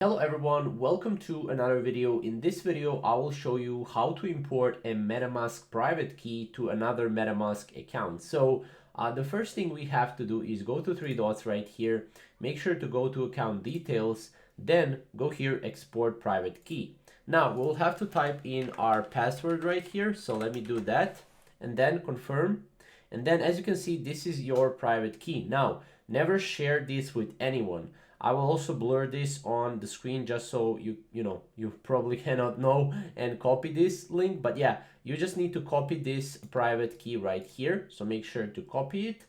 Hello everyone, welcome to another video. In this video, I will show you how to import a Metamask private key to another Metamask account. So the first thing we have to do is go to three dots right here, make sure to go to account details, then go here, export private key. Now we'll have to type in our password right here. So let me do that and then confirm. And then as you can see, this is your private key. Now, never share this with anyone. I will also blur this on the screen just so you probably cannot know and copy this link. But yeah, you just need to copy this private key right here. So make sure to copy it.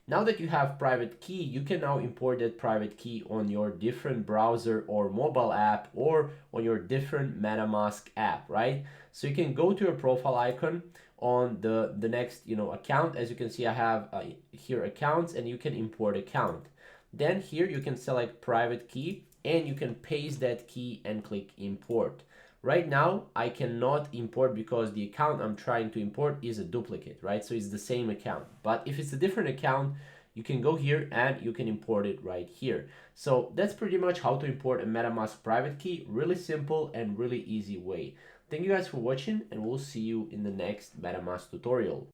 Now that you have private key, you can now import that private key on your different browser or mobile app or on your different MetaMask app, right? So you can go to your profile icon on the next account. As you can see, I have here accounts, and you can import account. Then here you can select private key and you can paste that key and click import. Right now I cannot import because the account I'm trying to import is a duplicate, right? So it's the same account. But if it's a different account, you can go here and you can import it right here. So that's pretty much how to import a MetaMask private key. Really simple and really easy way. Thank you guys for watching, and we'll see you in the next MetaMask tutorial.